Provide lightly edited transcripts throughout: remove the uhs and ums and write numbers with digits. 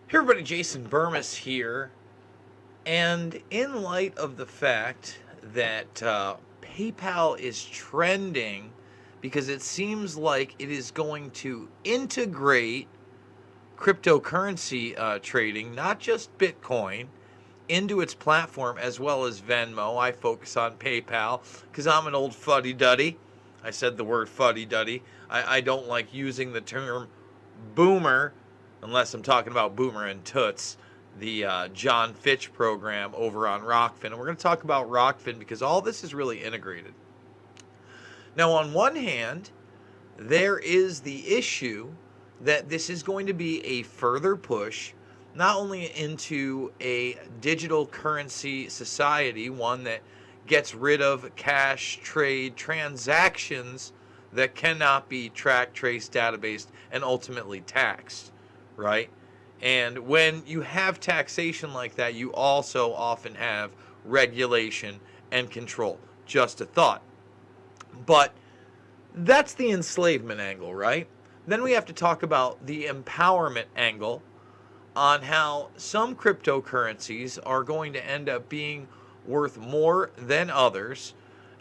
Hey everybody, Jason Burmis here. And in light of the fact that PayPal is trending because it seems like it is going to integrate cryptocurrency trading, not just Bitcoin, into its platform as well as Venmo. I focus on PayPal because I'm an old fuddy-duddy. I said the word fuddy-duddy. I don't like using the term boomer unless I'm talking about Boomer and Toots, the John Fitch program over on Rockfin. And we're going to talk about Rockfin because all this is really integrated. Now, on one hand, there is the issue that this is going to be a further push, not only into a digital currency society, one that gets rid of cash trade transactions that cannot be tracked, traced, databased, and ultimately taxed, right? And when you have taxation like that, you also often have regulation and control. Just a thought. But that's the enslavement angle, right? Then we have to talk about the empowerment angle on how some cryptocurrencies are going to end up being worth more than others.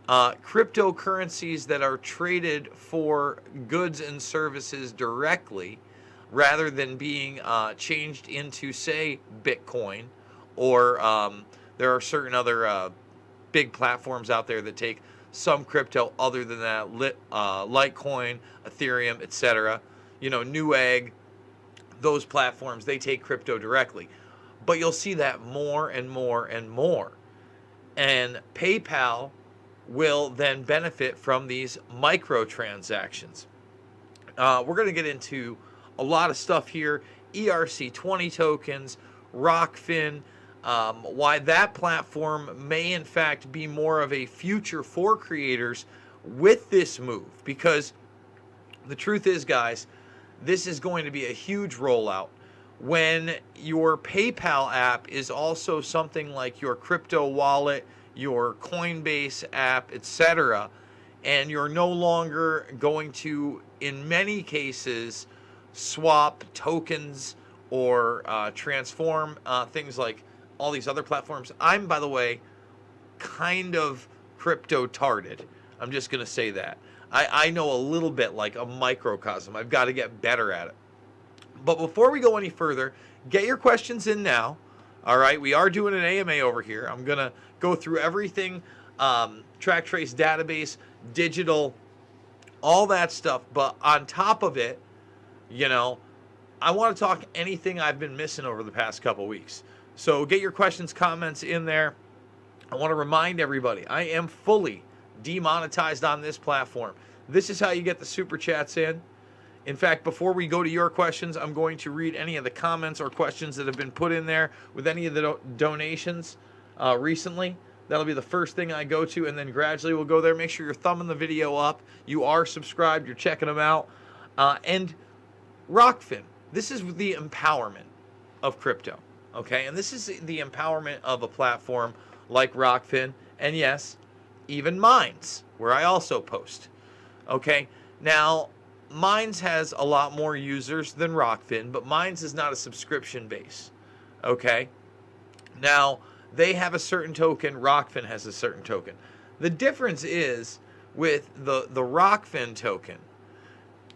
Cryptocurrencies that are traded for goods and services directly rather than being changed into, say, Bitcoin, or there are certain other big platforms out there that take some crypto other than that, Litecoin, Ethereum, etc. You know, Newegg, those platforms, they take crypto directly. But you'll see that more and more and more. And PayPal will then benefit from these microtransactions. We're going to get into a lot of stuff here, ERC20 tokens, Rockfin, why that platform may in fact be more of a future for creators with this move. Because the truth is, guys, this is going to be a huge rollout when your PayPal app is also something like your crypto wallet, your Coinbase app, etc. And you're no longer going to, in many cases, swap tokens or transform things like all these other platforms. I'm, by the way, kind of crypto-tarded. I'm just going to say that. I know a little bit, like a microcosm. I've got to get better at it. But before we go any further, get your questions in now. All right, we are doing an AMA over here. I'm going to go through everything, track, trace, database, digital, all that stuff. But on top of it, you know, I want to talk anything I've been missing over the past couple weeks. So get your questions, comments in there. I want to remind everybody, I am fully demonetized on this platform. This is how you get the super chats in. In fact, before we go to your questions, I'm going to read any of the comments or questions that have been put in there with any of the donations recently. That'll be the first thing I go to, and then gradually we'll go there. Make sure you're thumbing the video up. You are subscribed. You're checking them out. And Rockfin, this is the empowerment of crypto, okay? And this is the empowerment of a platform like Rockfin, and yes, even Minds, where I also post, okay? Now, Minds has a lot more users than Rockfin, but Minds is not a subscription base, okay? Now, they have a certain token, Rockfin has a certain token. The difference is with the Rockfin token,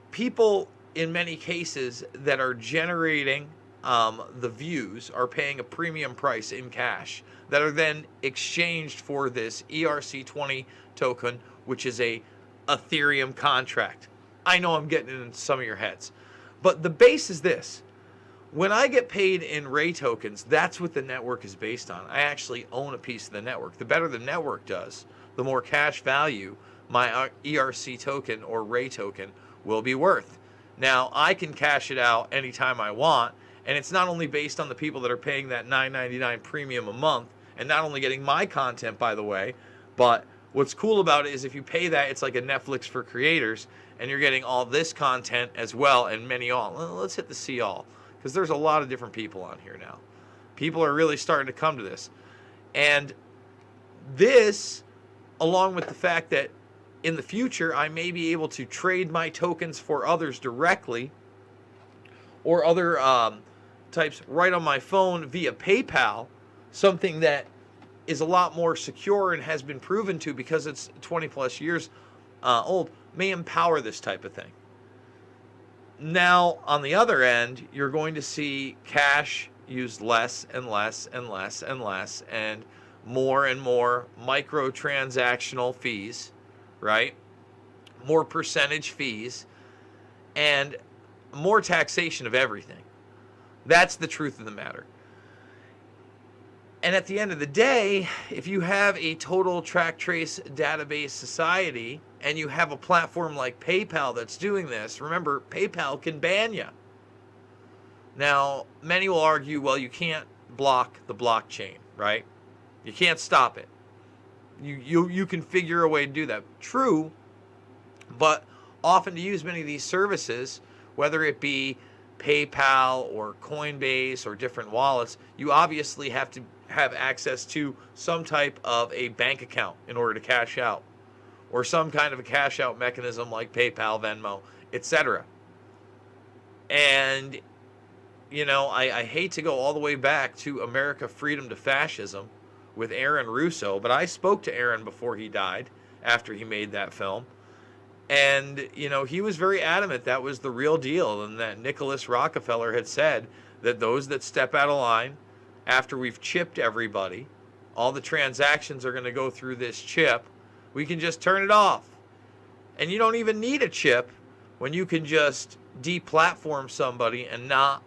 people in many cases that are generating the views are paying a premium price in cash that are then exchanged for this ERC20 token, which is a Ethereum contract. I know I'm getting in some of your heads, but the base is this. When I get paid in Ray tokens, that's what the network is based on. I actually own a piece of the network. The better the network does, the more cash value my ERC token or Ray token will be worth. Now, I can cash it out anytime I want, and it's not only based on the people that are paying that $9.99 premium a month, and not only getting my content, by the way, but what's cool about it is if you pay that, it's like a Netflix for creators, and you're getting all this content as well, and many all. Let's hit the see all, because there's a lot of different people on here now. People are really starting to come to this. And this, along with the fact that in the future, I may be able to trade my tokens for others directly, or other types right on my phone via PayPal, something that is a lot more secure and has been proven to, because it's 20 plus years old, may empower this type of thing. Now, on the other end, you're going to see cash used less and less and less and less, and more microtransactional fees, right? More percentage fees, and more taxation of everything. That's the truth of the matter. And at the end of the day, if you have a total track trace database society and you have a platform like PayPal that's doing this, remember, PayPal can ban you. Now, many will argue, well, you can't block the blockchain, right? You can't stop it. You can figure a way to do that. True, but often to use many of these services, whether it be PayPal or Coinbase or different wallets, you obviously have to have access to some type of a bank account in order to cash out, or some kind of a cash out mechanism like PayPal, Venmo, etc. And, you know, I hate to go all the way back to America Freedom to Fascism with Aaron Russo, but I spoke to Aaron before he died, after he made that film. And, you know, he was very adamant that was the real deal, and that Nicholas Rockefeller had said that those that step out of line after we've chipped everybody, all the transactions are going to go through this chip, we can just turn it off. And you don't even need a chip when you can just deplatform somebody and not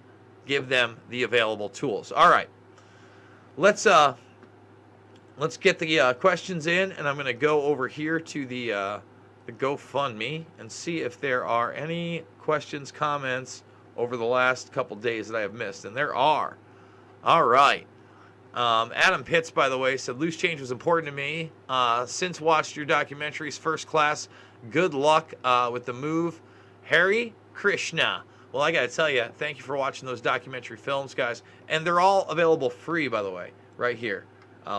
give them the available tools. All right, let's get the questions in, and I'm going to go over here to the GoFundMe and see if there are any questions, comments over the last couple days that I have missed, and there are. All right. Adam Pitts, by the way, said, loose change was important to me. Since watched your documentaries, First Class. Good luck with the move. Harry Krishna. Well, I got to tell you, thank you for watching those documentary films, guys. And they're all available free, by the way, right here.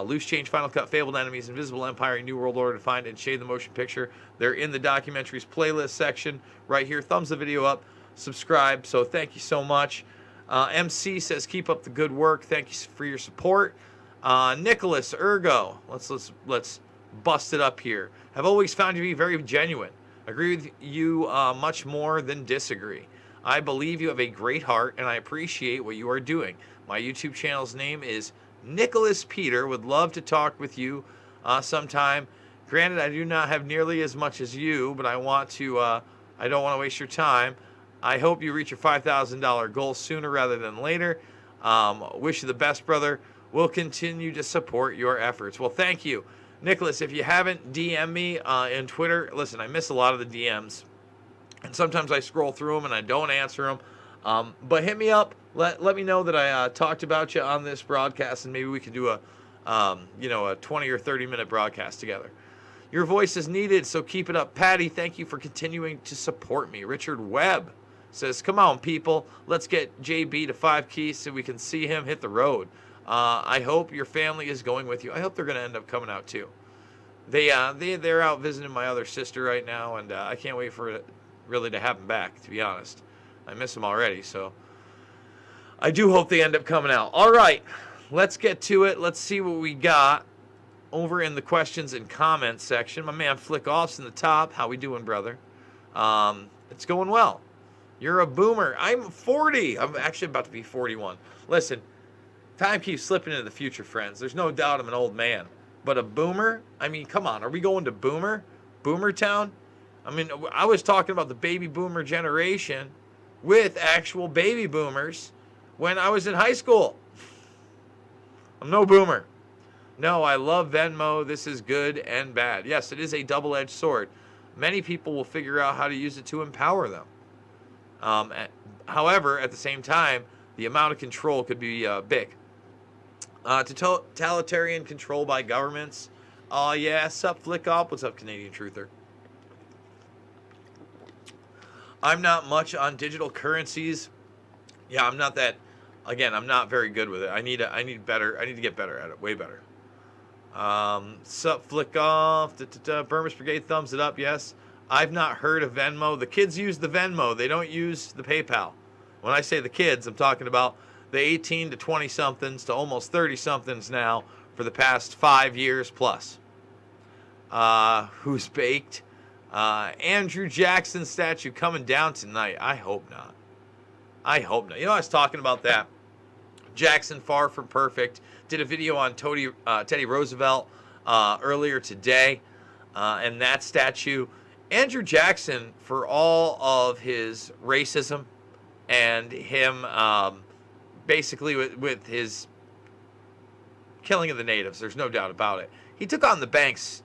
Loose Change, Final Cut, Fabled Enemies, Invisible Empire, New World Order, Defined, and Shade the Motion Picture. They're in the documentaries playlist section right here. Thumbs the video up, subscribe. So thank you so much. MC says, keep up the good work. Thank you for your support. Nicholas Ergo, let's bust it up here. Have always found you to be very genuine. Agree with you much more than disagree. I believe you have a great heart, and I appreciate what you are doing. My YouTube channel's name is Nicholas Peter. Would love to talk with you sometime. Granted, I do not have nearly as much as you, but I don't want to waste your time. I hope you reach your $5,000 goal sooner rather than later. Wish you the best, brother. We'll continue to support your efforts. Well, thank you. Nicholas, if you haven't DM'd me in Twitter, listen, I miss a lot of the DMs. And sometimes I scroll through them and I don't answer them. But hit me up. Let me know that I talked about you on this broadcast, and maybe we can do a 20 or 30 minute broadcast together. Your voice is needed, so keep it up. Patty, thank you for continuing to support me. Richard Webb says, come on, people. Let's get JB to 5 keys so we can see him hit the road. I hope your family is going with you. I hope they're going to end up coming out, too. They're out visiting my other sister right now, and I can't wait for it really to have them back, to be honest. I miss them already, so I do hope they end up coming out. All right, let's get to it. Let's see what we got over in the questions and comments section. My man Flick Off's in the top. How we doing, brother? It's going well. You're a boomer. I'm 40. I'm actually about to be 41. Listen, time keeps slipping into the future, friends. There's no doubt I'm an old man. But a boomer? I mean, come on. Are we going to boomer? Boomer town? I mean, I was talking about the baby boomer generation with actual baby boomers when I was in high school. I'm no boomer. No, I love Venmo. This is good and bad. Yes, it is a double-edged sword. Many people will figure out how to use it to empower them. However, at the same time, the amount of control could be big. Totalitarian control by governments. Oh, yeah. Sup, Flick Up? What's up, Canadian Truther? I'm not much on digital currencies. Yeah, I'm not that. Again, I'm not very good with it. I need to get better at it. Way better. Sup, Flick Off. Burmese Brigade, thumbs it up. Yes. I've not heard of Venmo. The kids use the Venmo. They don't use the PayPal. When I say the kids, I'm talking about the 18 to 20 somethings to almost 30 somethings now for the past 5 years plus. Who's baked? Andrew Jackson statue coming down tonight. I hope not. I hope not. You know, I was talking about that. Jackson, far from perfect. Did a video on Teddy Roosevelt earlier today. And that statue. Andrew Jackson, for all of his racism and him basically with his killing of the natives, there's no doubt about it. He took on the banks.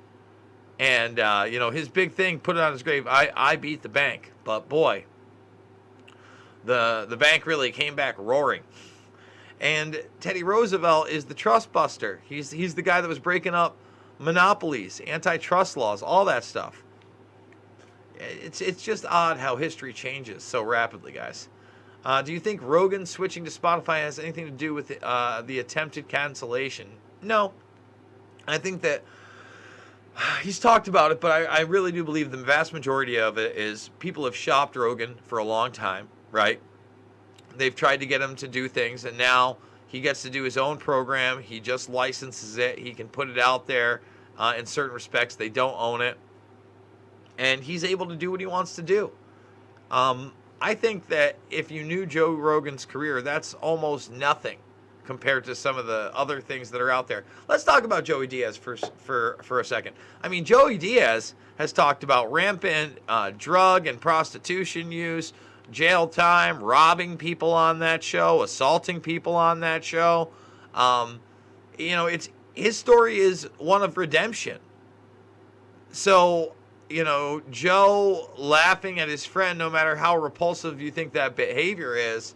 And, you know, his big thing, put it on his grave, I beat the bank. But, boy, the bank really came back roaring. And Teddy Roosevelt is the trust buster. He's the guy that was breaking up monopolies, antitrust laws, all that stuff. It's just odd how history changes so rapidly, guys. Do you think Rogan switching to Spotify has anything to do with the attempted cancellation? No. I think that he's talked about it, but I really do believe the vast majority of it is people have shopped Rogan for a long time, right? They've tried to get him to do things, and now he gets to do his own program. He just licenses it. He can put it out there in certain respects. They don't own it. And he's able to do what he wants to do. I think that if you knew Joe Rogan's career, that's almost nothing compared to some of the other things that are out there. Let's talk about Joey Diaz for a second. I mean, Joey Diaz has talked about rampant drug and prostitution use, jail time, robbing people on that show, assaulting people on that show. You know, his story is one of redemption. So, you know, Joe laughing at his friend, no matter how repulsive you think that behavior is,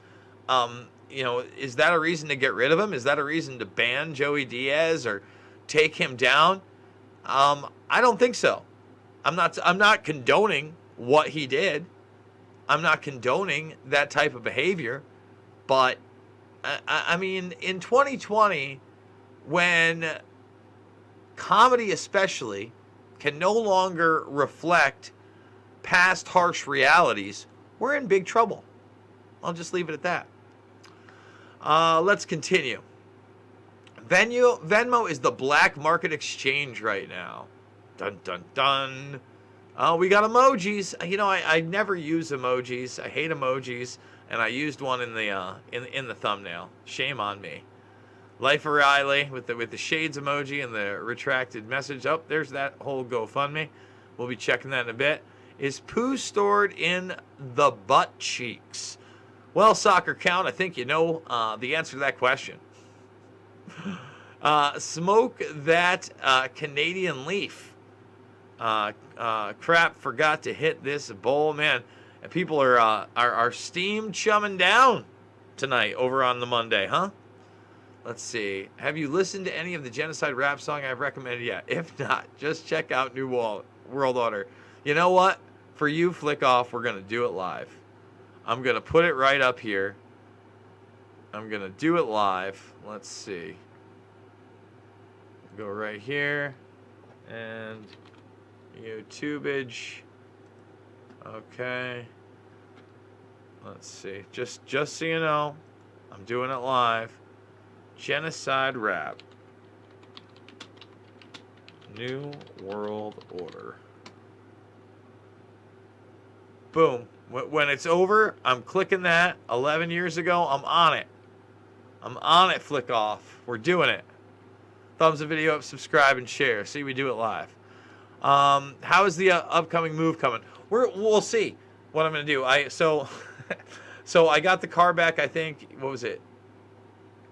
you know, is that a reason to get rid of him? Is that a reason to ban Joey Diaz or take him down? I don't think so. I'm not condoning what he did. I'm not condoning that type of behavior. But, I mean, in 2020, when comedy especially can no longer reflect past harsh realities, we're in big trouble. I'll just leave it at that. Let's continue. Venmo is the black market exchange right now. Dun, dun, dun. We got emojis. You know, I never use emojis. I hate emojis. And I used one in the thumbnail. Shame on me. Life of Riley with the shades emoji and the retracted message. Oh, there's that whole GoFundMe. We'll be checking that in a bit. Is poo stored in the butt cheeks? Well, Soccer Count, I think you know the answer to that question. Smoke that Canadian leaf. Crap, forgot to hit this bowl, man. And people are steam chumming down tonight over on the Monday, huh? Let's see. Have you listened to any of the genocide rap song I've recommended yet? If not, just check out New World Order. You know what? For you, Flick Off, we're going to do it live. I'm going to put it right up here. I'm going to do it live. Let's see. Go right here. And YouTubeage. Okay. Let's see. Just so you know, I'm doing it live. Genocide rap. New World Order. Boom. When it's over, I'm clicking that. 11 years ago, I'm on it. I'm on it, Flick Off. We're doing it. Thumbs the video up, subscribe, and share. See, we do it live. How is the upcoming move coming? We'll see what I'm going to do. So I got the car back, I think, what was it?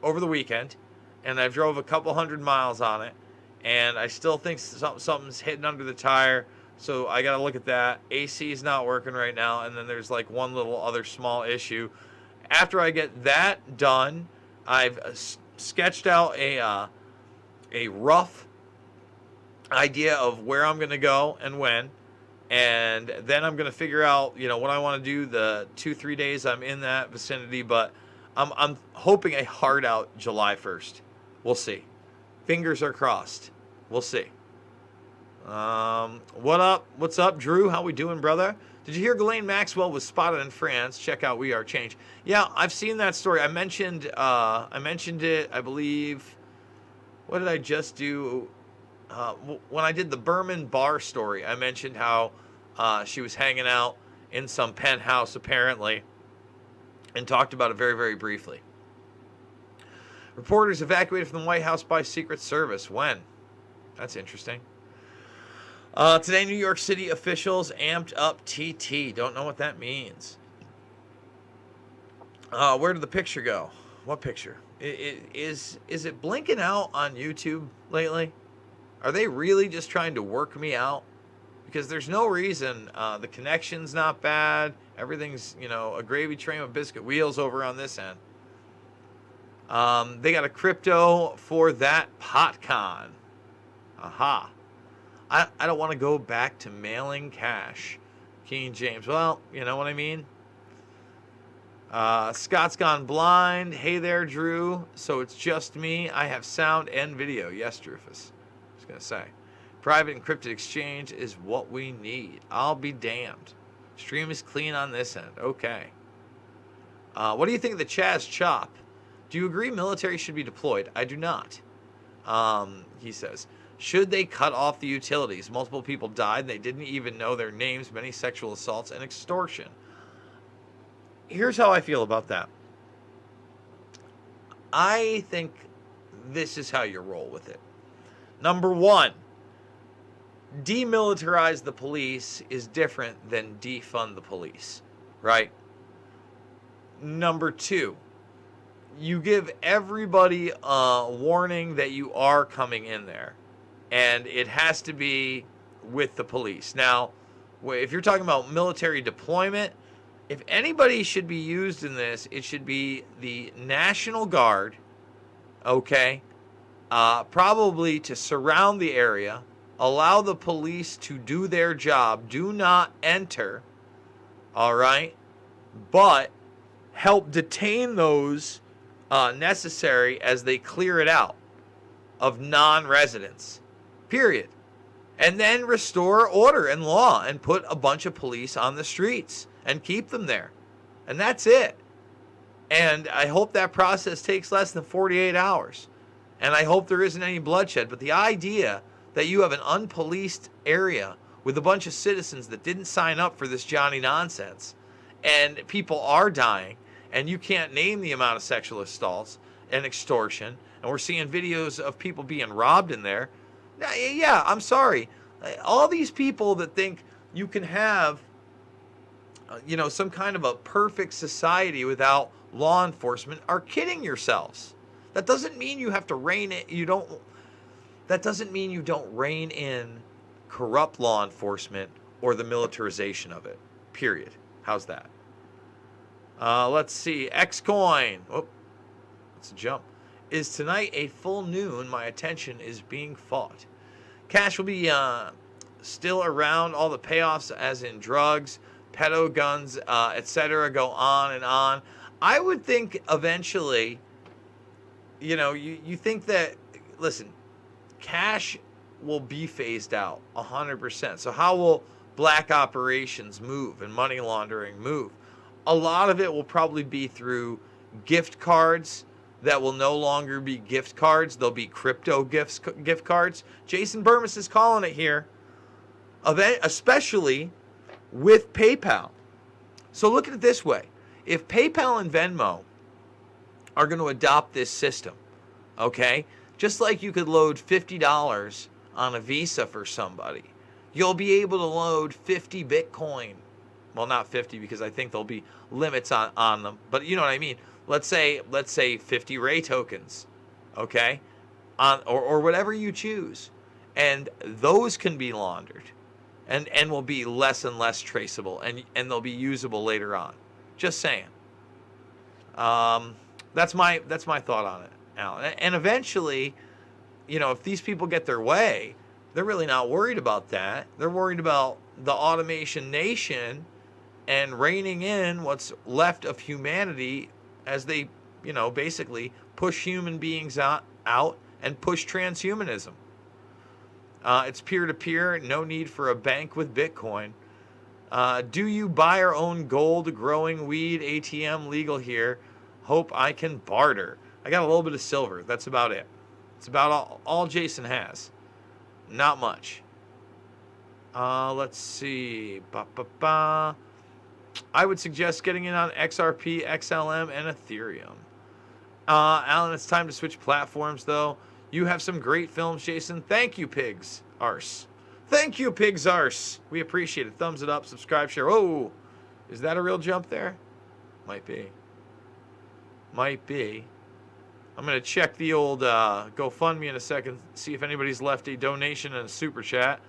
Over the weekend. And I drove a couple 100 miles on it. And I still think something's hitting under the tire. So I got to look at that. AC is not working right now. And then there's like one little other small issue. After I get that done, I've sketched out a rough idea of where I'm going to go and when. And then I'm going to figure out, you know, what I want to do the 2-3 days I'm in that vicinity. But I'm hoping a hard out July 1st. We'll see. Fingers are crossed. We'll see. What up? What's up, Drew? How we doing, brother? Did you hear Ghislaine Maxwell was spotted in France? Check out We Are Change. Yeah, I've seen that story. I mentioned it, I believe. What did I just do? When I did the Berman bar story, I mentioned how she was hanging out in some penthouse, apparently, and talked about it very, very briefly. Reporters evacuated from the White House by Secret Service. When? That's interesting. Today, New York City officials amped up TT. Don't know what that means. Where did the picture go? What picture? Is it blinking out on YouTube lately? Are they really just trying to work me out? Because there's no reason. The connection's not bad. Everything's, a gravy train with biscuit wheels over on this end. They got a crypto for that PotCon. Aha. I don't want to go back to mailing cash. King James. Well, you know what I mean? Scott's gone blind. Hey there, Drew. So it's just me. I have sound and video. Yes, Drufus. I was going to say. Private encrypted exchange is what we need. I'll be damned. Stream is clean on this end. Okay. What do you think of the Chaz Chop? Do you agree military should be deployed? I do not. He says, should they cut off the utilities? Multiple people died. They didn't even know their names. Many sexual assaults and extortion. Here's how I feel about that. I think this is how you roll with it. Number one, demilitarize the police is different than defund the police, right? Number two, you give everybody a warning that you are coming in there, and it has to be with the police. Now, if you're talking about military deployment, if anybody should be used in this, it should be the National Guard, okay? Probably to surround the area, allow the police to do their job, do not enter, all right? But help detain those necessary as they clear it out of non-residents, period. And then restore order and law and put a bunch of police on the streets and keep them there. And that's it. And I hope that process takes less than 48 hours. And I hope there isn't any bloodshed. But the idea that you have an unpoliced area with a bunch of citizens that didn't sign up for this Johnny nonsense, and people are dying, and you can't name the amount of sexual assaults and extortion, and we're seeing videos of people being robbed in there. Yeah, I'm sorry. All these people that think you can have some kind of a perfect society without law enforcement are kidding yourselves. That doesn't mean you have to rein it. That doesn't mean you don't rein in corrupt law enforcement or the militarization of it. Period. How's that? Let's see. Xcoin. Oh, let's jump. Is tonight a full noon? My attention is being fought. Cash will be still around. All the payoffs, as in drugs, pedo guns, etc., go on and on. I would think eventually, you think that, listen, cash will be phased out 100%. So how will black operations move and money laundering move? A lot of it will probably be through gift cards that will no longer be gift cards. They'll be crypto gift cards. Jason Burmis is calling it here, especially with PayPal. So look at it this way. If PayPal and Venmo are going to adopt this system, okay, just like you could load $50 on a Visa for somebody, you'll be able to load 50 Bitcoin. Well, not 50 because I think there'll be limits on them, but you know what I mean. Let's say 50 Ray tokens, okay, or whatever you choose, and those can be laundered, and will be less and less traceable, and they'll be usable later on. Just saying. That's my thought on it, Alan. And eventually, if these people get their way, they're really not worried about that. They're worried about the automation nation and reining in what's left of humanity as they, basically push human beings out and push transhumanism. It's peer-to-peer. No need for a bank with Bitcoin. Do you buy or own gold? Growing weed, ATM legal here. Hope I can barter. I got a little bit of silver. That's about it. It's about all Jason has. Not much. Let's see. I would suggest getting in on XRP, XLM, and Ethereum. Alan, it's time to switch platforms, though. You have some great films, Jason. Thank you, Pigs Arse. Thank you, Pigs Arse. We appreciate it. Thumbs it up, subscribe, share. Oh, is that a real jump there? Might be. Might be. I'm going to check the old GoFundMe in a second, see if anybody's left a donation and a super chat.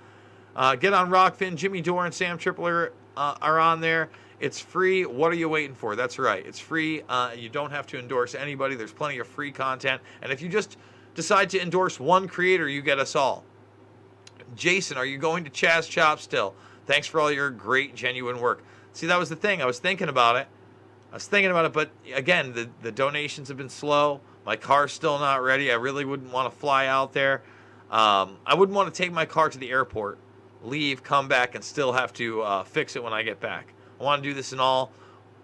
Get on Rockfin. Jimmy Dore and Sam Tripler are on there. It's free. What are you waiting for? That's right. It's free. You don't have to endorse anybody. There's plenty of free content. And if you just decide to endorse one creator, you get us all. Jason, are you going to Chaz Chop still? Thanks for all your great, genuine work. See, that was the thing. I was thinking about it. But again, the donations have been slow. My car's still not ready. I really wouldn't want to fly out there. I wouldn't want to take my car to the airport, leave, come back, and still have to fix it when I get back. I want to do this in all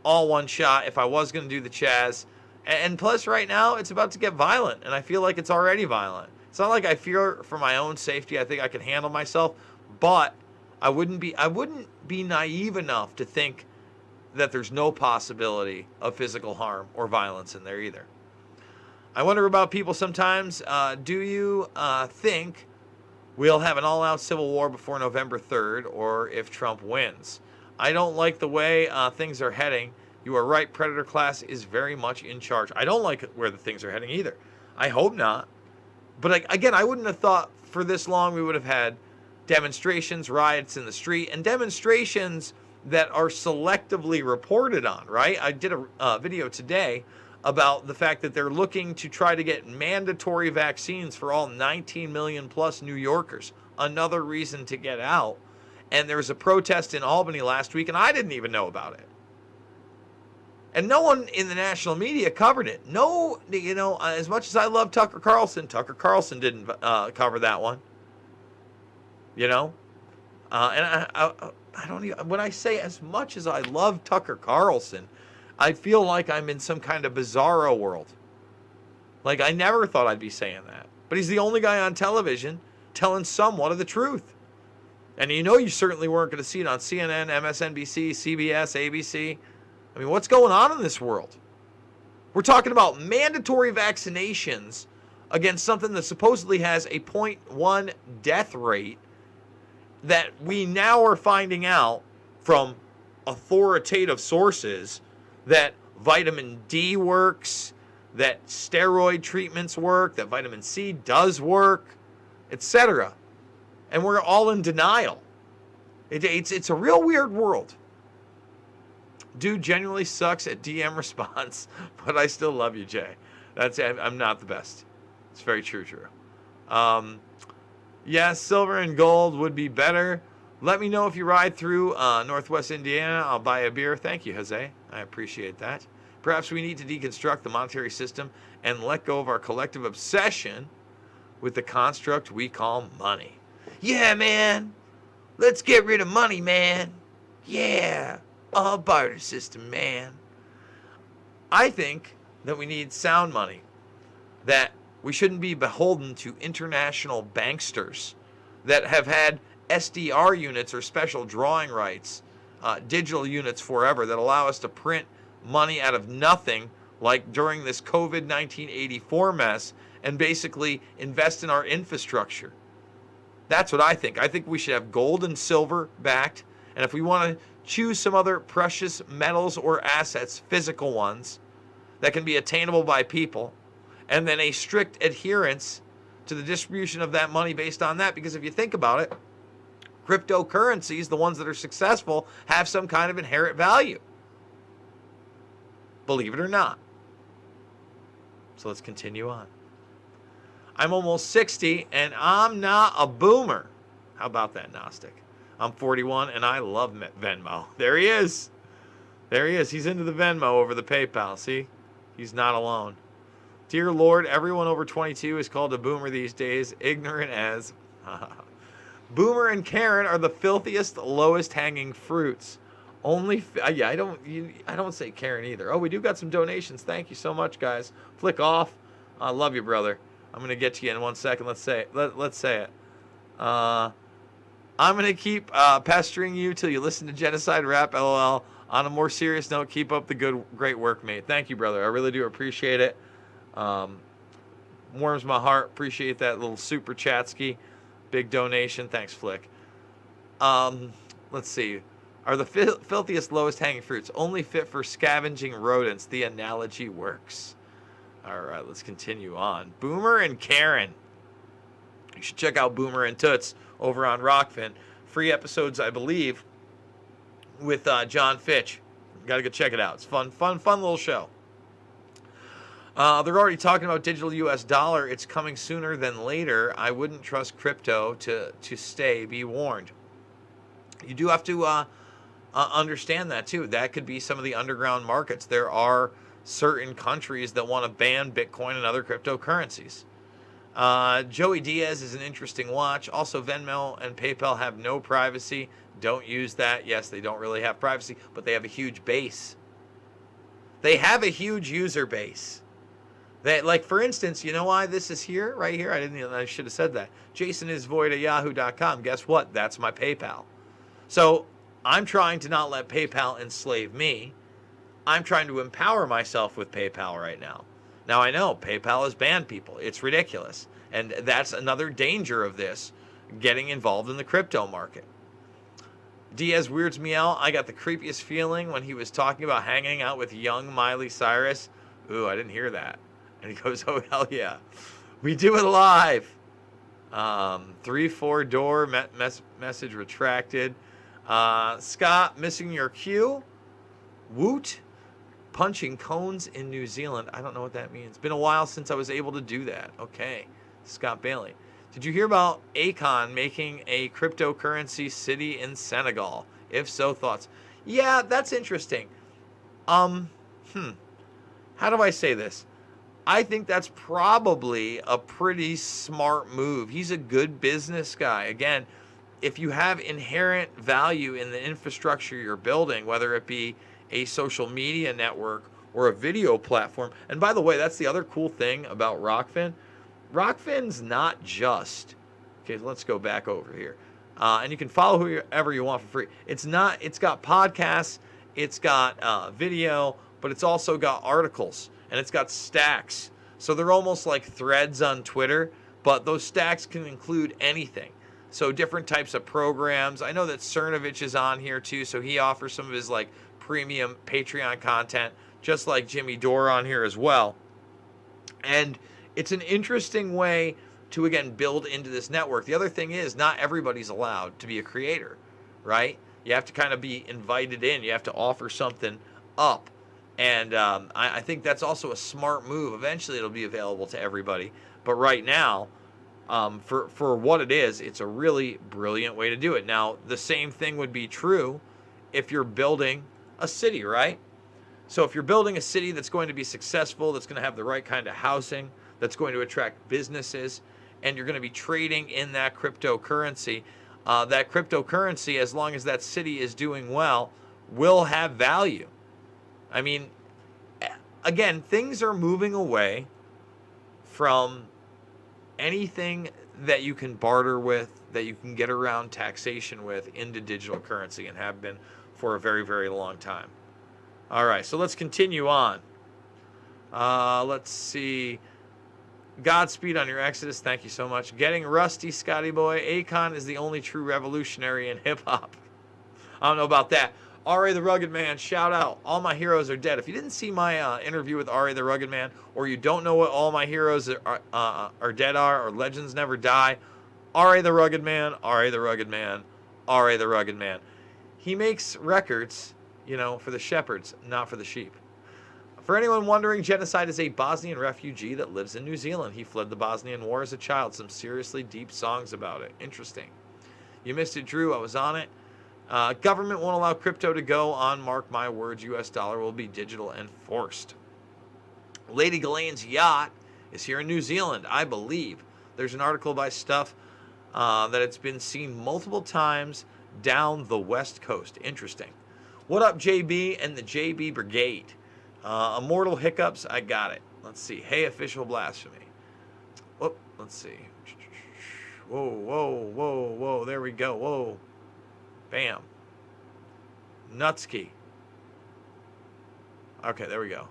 one shot if I was going to do the Chaz. And plus, right now, it's about to get violent, and I feel like it's already violent. It's not like I fear for my own safety. I think I can handle myself, but I wouldn't be naive enough to think that there's no possibility of physical harm or violence in there either. I wonder about people sometimes. Do you think we'll have an all-out civil war before November 3rd, or if Trump wins? I don't like the way things are heading. You are right, Predator class is very much in charge. I don't like where the things are heading either. I hope not. But again, I wouldn't have thought for this long we would have had demonstrations, riots in the street, and demonstrations that are selectively reported on, right? I did a video today about the fact that they're looking to try to get mandatory vaccines for all 19 million plus New Yorkers. Another reason to get out. And there was a protest in Albany last week, and I didn't even know about it. And no one in the national media covered it. No, as much as I love Tucker Carlson didn't cover that one. And I don't even, when I say as much as I love Tucker Carlson, I feel like I'm in some kind of bizarro world. Like, I never thought I'd be saying that. But he's the only guy on television telling somewhat of the truth. And you certainly weren't going to see it on CNN, MSNBC, CBS, ABC. I mean, what's going on in this world? We're talking about mandatory vaccinations against something that supposedly has a 0.1 death rate that we now are finding out from authoritative sources that vitamin D works, that steroid treatments work, that vitamin C does work, etc. And we're all in denial. It's a real weird world. Dude genuinely sucks at DM response, but I still love you, Jay. I'm not the best. It's very true. Yes, silver and gold would be better. Let me know if you ride through Northwest Indiana. I'll buy a beer. Thank you, Jose. I appreciate that. Perhaps we need to deconstruct the monetary system and let go of our collective obsession with the construct we call money. Yeah, man. Let's get rid of money, man. Yeah. A barter system, man. I think that we need sound money. That we shouldn't be beholden to international banksters that have had SDR units or special drawing rights, digital units forever that allow us to print money out of nothing, like during this COVID 1984 mess, and basically invest in our infrastructure. That's what I think. I think we should have gold and silver backed, and if we want to choose some other precious metals or assets, physical ones, that can be attainable by people, and then a strict adherence to the distribution of that money based on that. Because if you think about it, cryptocurrencies, the ones that are successful, have some kind of inherent value. Believe it or not. So let's continue on. I'm almost 60 and I'm not a boomer. How about that, Gnostic? I'm 41 and I love Venmo. There he is. There he is. He's into the Venmo over the PayPal. See? He's not alone. Dear Lord, everyone over 22 is called a boomer these days. Ignorant as... Boomer and Karen are the filthiest, lowest hanging fruits. Yeah, I don't say Karen either. Oh, we do got some donations. Thank you so much, guys. Flick off. I love you, brother. I'm gonna get to you in 1 second. Let's say it. Let's say it. I'm gonna keep pestering you till you listen to Genocide Rap. LOL. On a more serious note, keep up the great work, mate. Thank you, brother. I really do appreciate it. Warms my heart. Appreciate that little super chatski. Big donation. Thanks, Flick. Let's see. Are the filthiest, lowest hanging fruits only fit for scavenging rodents? The analogy works. All right, let's continue on. Boomer and Karen. You should check out Boomer and Toots over on Rockfin. Free episodes, I believe, with John Fitch. Got to go check it out. It's fun little show. They're already talking about digital US dollar. It's coming sooner than later. I wouldn't trust crypto to stay. Be warned. You do have to understand that too. That could be some of the underground markets. There are certain countries that want to ban Bitcoin and other cryptocurrencies. Joey Diaz is an interesting watch. Also, Venmo and PayPal have no privacy. Don't use that. Yes, they don't really have privacy, but they have a huge base. They have a huge user base. That, like, for instance, you know why this is here, right here? I should have said that. Jason is void at yahoo.com. Guess what? That's my PayPal. So I'm trying to not let PayPal enslave me. I'm trying to empower myself with PayPal right now. Now, I know PayPal has banned people. It's ridiculous. And that's another danger of this, getting involved in the crypto market. Diaz weirds me out. I got the creepiest feeling when he was talking about hanging out with young Miley Cyrus. Ooh, I didn't hear that. And he goes, oh, hell yeah. We do it live. 3-4 door, message retracted. Scott, missing your cue. Woot. Punching cones in New Zealand. I don't know what that means. Been a while since I was able to do that. Okay. Scott Bailey. Did you hear about Akon making a cryptocurrency city in Senegal? If so, thoughts? Yeah, that's interesting. How do I say this? I think that's probably a pretty smart move. He's a good business guy. Again, if you have inherent value in the infrastructure you're building, whether it be a social media network or a video platform. And by the way, that's the other cool thing about Rockfin. Rockfin's not just, okay, let's go back over here. And you can follow whoever you want for free. It's got podcasts, it's got video, but it's also got articles and it's got stacks. So they're almost like threads on Twitter, but those stacks can include anything. So different types of programs. I know that Cernovich is on here too, so he offers some of his like premium Patreon content, just like Jimmy Dore on here as well. And it's an interesting way to, again, build into this network. The other thing is, not everybody's allowed to be a creator, right? You have to kind of be invited in. You have to offer something up. And I think that's also a smart move. Eventually, it'll be available to everybody. But right now, for what it is, it's a really brilliant way to do it. Now, the same thing would be true if you're building a city, right? So if you're building a city that's going to be successful, that's going to have the right kind of housing, that's going to attract businesses, and you're going to be trading in that cryptocurrency, as long as that city is doing well, will have value. I mean, again, things are moving away from anything that you can barter with, that you can get around taxation with, into digital currency, and have been for a very, very long time. All right, so let's continue on. Let's see. Godspeed on your exodus. Thank you so much. Getting rusty, Scotty boy. Akon is the only true revolutionary in hip-hop. I don't know about that. R.A. the Rugged Man, shout out. All my heroes are dead. If you didn't see my interview with R.A. the Rugged Man, or you don't know what all my heroes are dead are, or legends never die, R.A. the Rugged Man, R.A. the Rugged Man, R.A. the Rugged Man. He makes records, for the shepherds, not for the sheep. For anyone wondering, Genocide is a Bosnian refugee that lives in New Zealand. He fled the Bosnian War as a child. Some seriously deep songs about it. Interesting. You missed it, Drew. I was on it. Government won't allow crypto to go on. Mark my words, US dollar will be digital and forced. Lady Ghislaine's yacht is here in New Zealand, I believe. There's an article by Stuff that it's been seen multiple times down the West Coast. Interesting. What up, JB and the JB Brigade? Immortal Hiccups, I got it. Let's see. Hey, official blasphemy. Oh, let's see. Whoa, whoa, whoa, whoa. There we go. Whoa. Bam. Nutski. Okay, there we go.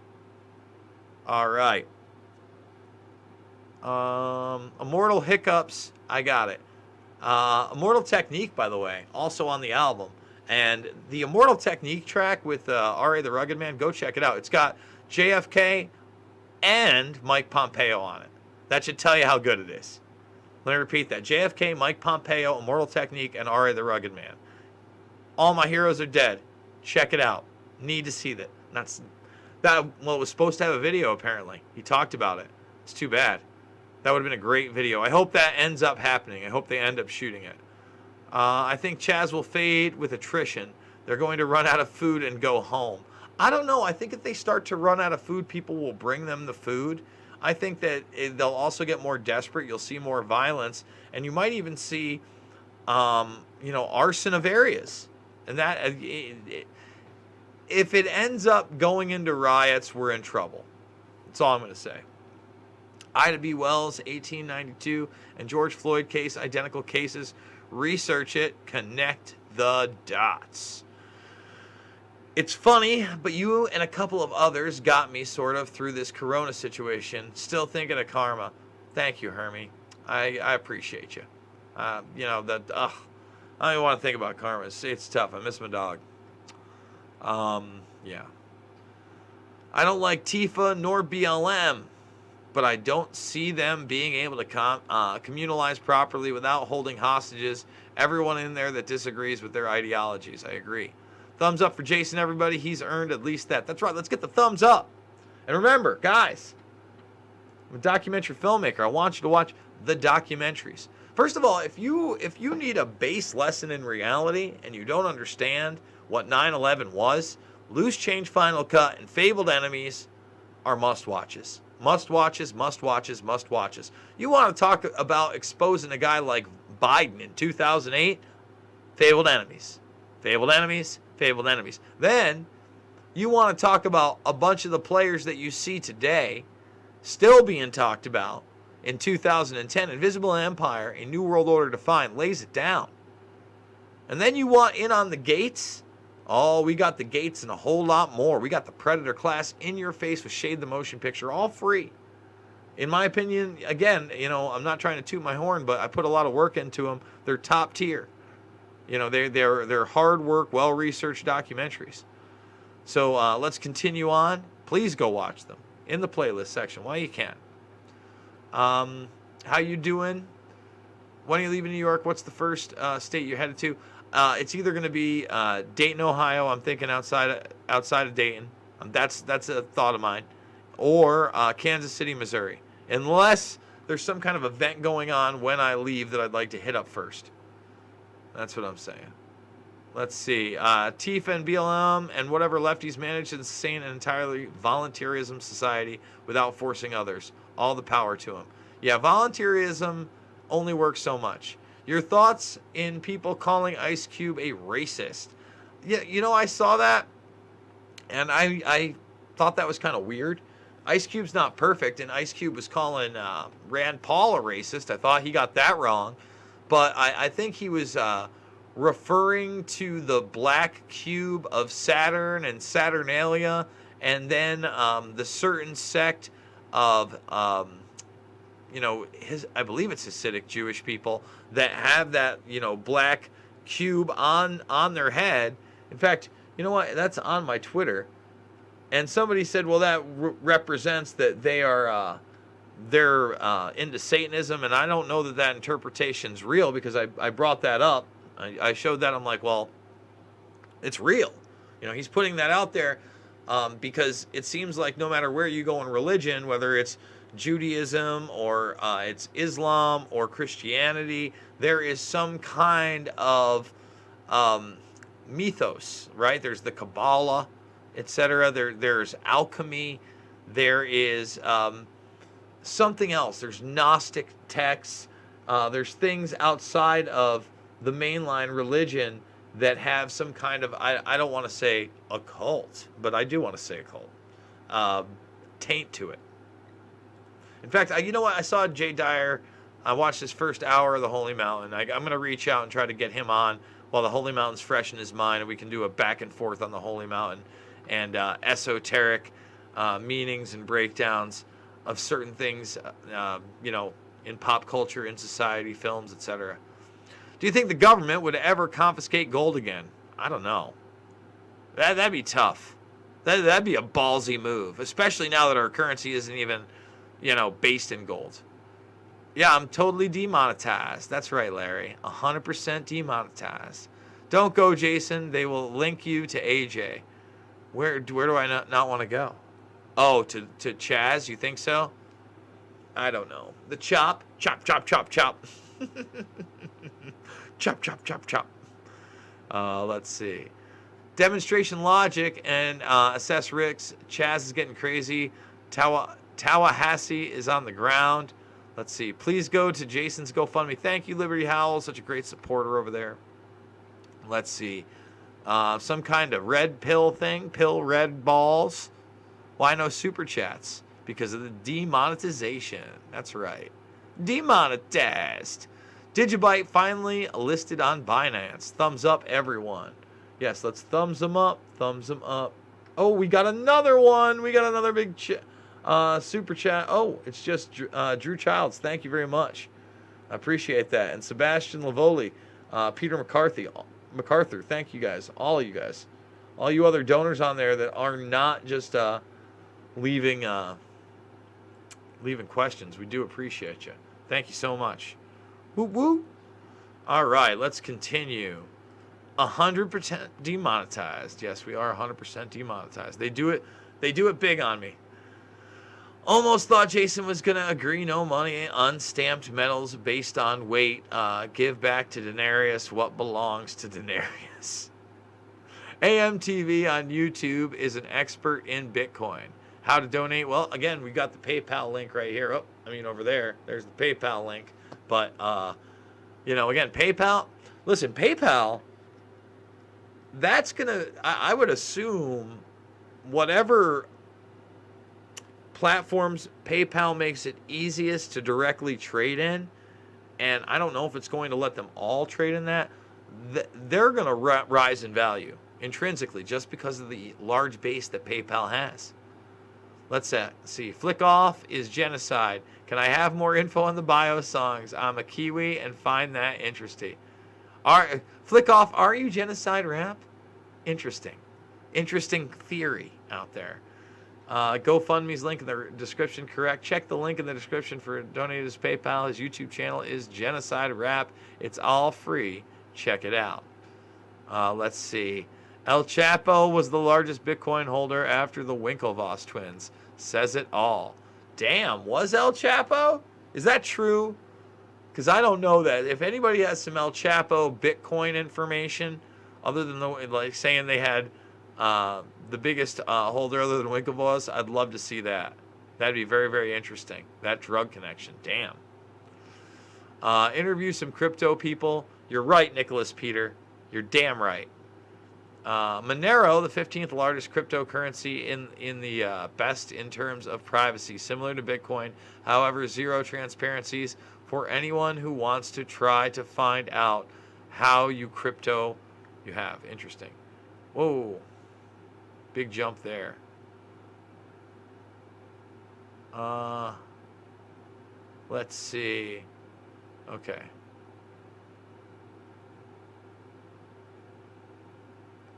All right. Immortal Hiccups, I got it. Immortal Technique, by the way, also on the album. And the Immortal Technique track with R.A. the Rugged Man, go check it out. It's got JFK and Mike Pompeo on it. That should tell you how good it is. Let me repeat that. JFK, Mike Pompeo, Immortal Technique, and R.A. the Rugged Man. All my heroes are dead. Check it out. Need to see that. Well, it was supposed to have a video, apparently. He talked about it. It's too bad. That would have been a great video. I hope that ends up happening. I hope they end up shooting it. I think Chaz will fade with attrition. They're going to run out of food and go home. I don't know. I think if they start to run out of food, people will bring them the food. I think that they'll also get more desperate. You'll see more violence. And you might even see, arson of areas. And that, if it ends up going into riots, we're in trouble. That's all I'm going to say. Ida B. Wells, 1892, and George Floyd case, identical cases. Research it, connect the dots. It's funny, but you and a couple of others got me sort of through this corona situation. Still thinking of karma. Thank you, Hermie. I appreciate you. I don't even want to think about karma. It's tough. I miss my dog. Yeah. I don't like Tifa nor BLM, but I don't see them being able to communalize properly without holding hostages everyone in there that disagrees with their ideologies. I agree. Thumbs up for Jason, everybody. He's earned at least that. That's right. Let's get the thumbs up. And remember, guys, I'm a documentary filmmaker. I want you to watch the documentaries. First of all, if you need a base lesson in reality and you don't understand what 9/11 was, Loose Change Final Cut and Fabled Enemies are must-watches. Must-watches, must-watches, must-watches. You want to talk about exposing a guy like Biden in 2008? Fabled Enemies. Fabled Enemies, Fabled Enemies. Then, you want to talk about a bunch of the players that you see today still being talked about in 2010. Invisible Empire, A New World Order Defined, lays it down. And then you want in on the Gates? Oh, we got the Gates and a whole lot more. We got the Predator class in your face with Shade the Motion Picture, all free. In my opinion, again, I'm not trying to toot my horn, but I put a lot of work into them. They're top tier. They're hard work, well-researched documentaries. So let's continue on. Please go watch them in the playlist section while you can. How you doing? When are you leaving New York? What's the first state you're headed to? It's either going to be Dayton, Ohio. I'm thinking outside of Dayton. That's a thought of mine. Or Kansas City, Missouri. Unless there's some kind of event going on when I leave that I'd like to hit up first. That's what I'm saying. Let's see. Tifa and BLM and whatever lefties manage to sustain an entirely volunteerism society without forcing others. All the power to them. Yeah, volunteerism only works so much. Your thoughts in people calling Ice Cube a racist? Yeah, I saw that, and I thought that was kind of weird. Ice Cube's not perfect, and Ice Cube was calling Rand Paul a racist. I thought he got that wrong, but I think he was referring to the black cube of Saturn and Saturnalia, and then the certain sect of I believe it's Hasidic Jewish people that have that, black cube on their head. In fact, you know what? That's on my Twitter. And somebody said, well, that represents that they're into Satanism. And I don't know that interpretation's real because I brought that up. I showed that. I'm like, well, it's real. He's putting that out there because it seems like no matter where you go in religion, whether it's Judaism or it's Islam or Christianity, there is some kind of mythos, right? There's the Kabbalah, etc. There's alchemy. There is something else. There's Gnostic texts. There's things outside of the mainline religion that have some kind of, I don't want to say occult, but I do want to say occult, uh, taint to it. In fact, you know what? I saw Jay Dyer. I watched his first hour of the Holy Mountain. I'm going to reach out and try to get him on while the Holy Mountain's fresh in his mind, and we can do a back and forth on the Holy Mountain and esoteric meanings and breakdowns of certain things, in pop culture, in society, films, etc. Do you think the government would ever confiscate gold again? I don't know. That'd be tough. That'd be a ballsy move, especially now that our currency isn't even, based in gold. Yeah, I'm totally demonetized. That's right, Larry. 100% demonetized. Don't go, Jason. They will link you to AJ. Where do I not want to go? Oh, to Chaz? You think so? I don't know. The chop. Chop, chop, chop, chop. Chop, chop, chop, chop. Let's see. Demonstration logic and assess risks. Chaz is getting crazy. Tallahassee is on the ground. Let's see. Please go to Jason's GoFundMe. Thank you, Liberty Howell. Such a great supporter over there. Let's see. Some kind of red pill thing. Pill red balls. Why no super chats? Because of the demonetization. That's right. Demonetized. Digibyte finally listed on Binance. Thumbs up, everyone. Yes, let's thumbs them up. Thumbs them up. Oh, we got another one. We got another big super chat. Oh, it's just Drew Childs. Thank you very much. I appreciate that. And Sebastian Lavoli, Peter MacArthur. Thank you guys. All of you guys. All you other donors on there that are not just leaving questions. We do appreciate you. Thank you so much. Woo woo. All right, let's continue. 100% demonetized. Yes, we are 100% demonetized. They do it big on me. Almost thought Jason was going to agree no money, unstamped metals based on weight. Give back to Denarius what belongs to Denarius. AMTV on YouTube is an expert in Bitcoin. How to donate? Well, again, we got the PayPal link right here. Over there. There's the PayPal link. But, again, PayPal. Listen, PayPal, that's going to, I would assume, whatever platforms PayPal makes it easiest to directly trade in, and I don't know if it's going to let them all trade in that, they're going to rise in value intrinsically just because of the large base that PayPal has. Let's see. Flick off is genocide. Can I have more info on the bio songs? I'm a Kiwi and find that interesting. Flick off, are you genocide rap? Interesting. Interesting theory out there. GoFundMe's link in the description, correct. Check the link in the description for donating to his PayPal. His YouTube channel is Genocide Rap. It's all free. Check it out. Let's see. El Chapo was the largest Bitcoin holder after the Winklevoss twins. Says it all. Damn, was El Chapo? Is that true? Because I don't know that. If anybody has some El Chapo Bitcoin information, other than saying they had the biggest holder other than Winklevoss, I'd love to see that. That'd be very, very interesting. That drug connection. Damn. Interview some crypto people. You're right, Nicholas Peter. You're damn right. Monero, the 15th largest cryptocurrency in the best in terms of privacy, similar to Bitcoin. However, zero transparencies for anyone who wants to try to find out how you crypto you have. Interesting. Whoa. Big jump there. Let's see. Okay.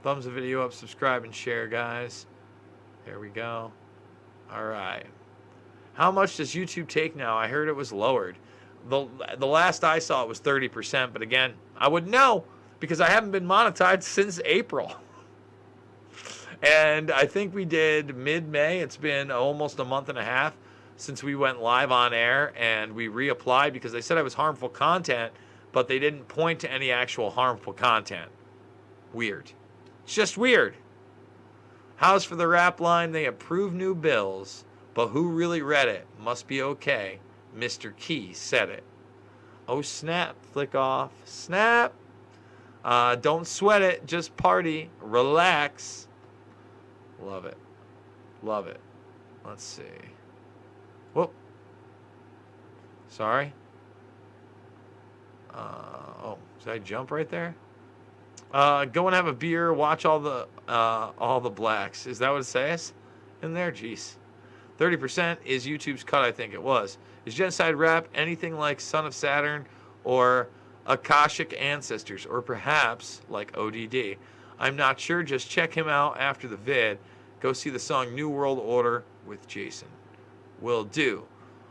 Thumbs the video up, subscribe, and share, guys. There we go. All right. How much does YouTube take now? I heard it was lowered. The last I saw it was 30%, but again, I wouldn't know because I haven't been monetized since April. And I think we did mid-May. It's been almost a month and a half since we went live on air, and we reapplied because they said I was harmful content, but they didn't point to any actual harmful content. Weird. It's just weird. House for the rap line, they approve new bills, but who really read it? Must be okay. Mr. Key said it. Oh, snap. Flick off. Snap. Don't sweat it. Just party. Relax. Love it. Love it. Let's see. Whoop. Sorry. Oh, did I jump right there? Go and have a beer. Watch all the blacks. Is that what it says in there? Jeez. 30% is YouTube's cut, I think it was. Is genocide rap anything like Son of Saturn or Akashic Ancestors, or perhaps like ODD? I'm not sure. Just check him out after the vid. Go see the song New World Order with Jason. Will do.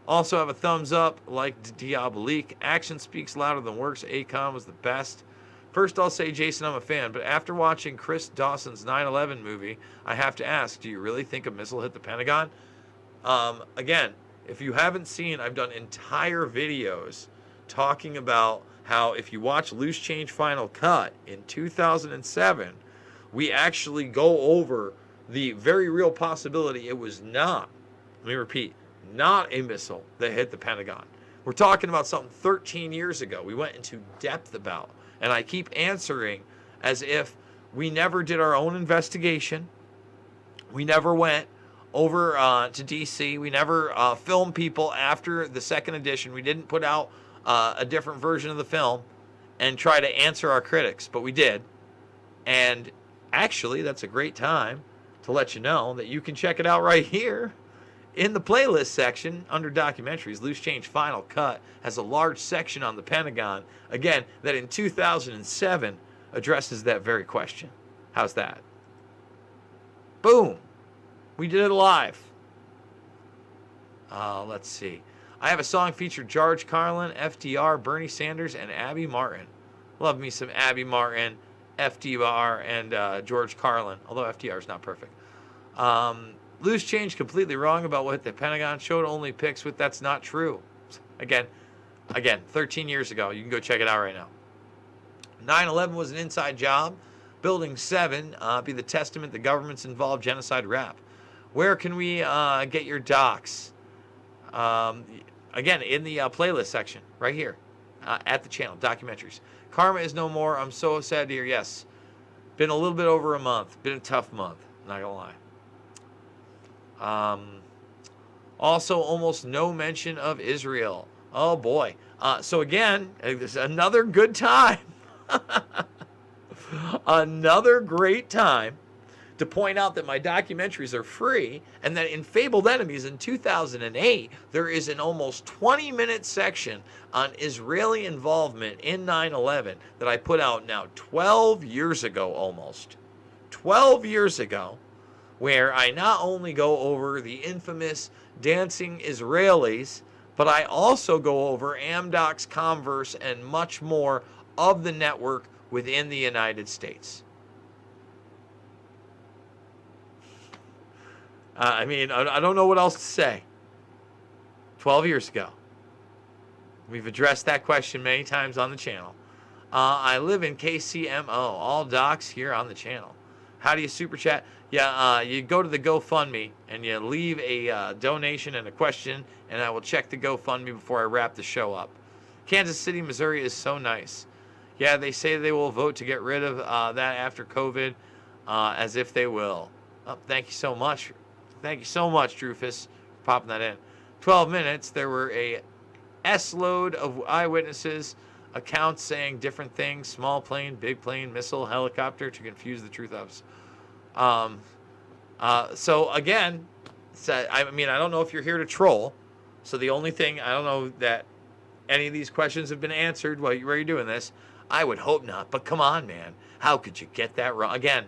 Also have a thumbs up like Diabolique. Action speaks louder than words. Akon was the best. First, I'll say, Jason, I'm a fan, but after watching Chris Dawson's 9/11 movie, I have to ask, do you really think a missile hit the Pentagon? Again, if you haven't seen, I've done entire videos talking about how if you watch Loose Change Final Cut in 2007, we actually go over the very real possibility it was not, let me repeat, not a missile that hit the Pentagon. We're talking about something 13 years ago we went into depth about. And I keep answering as if we never did our own investigation. We never went over to D.C. We never filmed people after the second edition. We didn't put out a different version of the film and try to answer our critics, but we did. And actually, that's a great time to let you know that you can check it out right here in the playlist section under documentaries. Loose Change Final Cut has a large section on the Pentagon, again, that in 2007 addresses that very question. How's that? Boom. We did it live. Let's see. I have a song featured George Carlin, FDR, Bernie Sanders, and Abby Martin. Love me some Abby Martin, FDR, and George Carlin, although FDR is not perfect. Loose Change completely wrong about what the Pentagon showed only pics with. That's not true. Again, 13 years ago. You can go check it out right now. 9/11 was an inside job. Building 7 be the testament the government's involved genocide rap. Where can we get your docs? Again, in the playlist section right here at the channel, documentaries. Karma is no more. I'm so sad to hear. Yes, been a little bit over a month. Been a tough month. Not gonna lie. Also, almost no mention of Israel. Oh boy. So again, this is another good time. Another great time to point out that my documentaries are free, and that in Fabled Enemies in 2008, there is an almost 20-minute section on Israeli involvement in 9/11 that I put out now 12 years ago almost. 12 years ago, where I not only go over the infamous dancing Israelis, but I also go over Amdocs, Converse, and much more of the network within the United States. I mean, I don't know what else to say. 12 years ago. We've addressed that question many times on the channel. I live in KCMO. All docs here on the channel. How do you super chat? Yeah, you go to the GoFundMe and you leave a donation and a question, and I will check the GoFundMe before I wrap the show up. Kansas City, Missouri is so nice. Yeah, they say they will vote to get rid of that after COVID, as if they will. Oh, thank you so much. Thank you so much, Drufus, for popping that in. 12 minutes, there were a S-load of eyewitnesses, accounts saying different things, small plane, big plane, missile, helicopter, to confuse the truth of. So again, I mean, I don't know if you're here to troll. So the only thing, I don't know that any of these questions have been answered while you're doing this. I would hope not, but come on, man. How could you get that wrong? Again,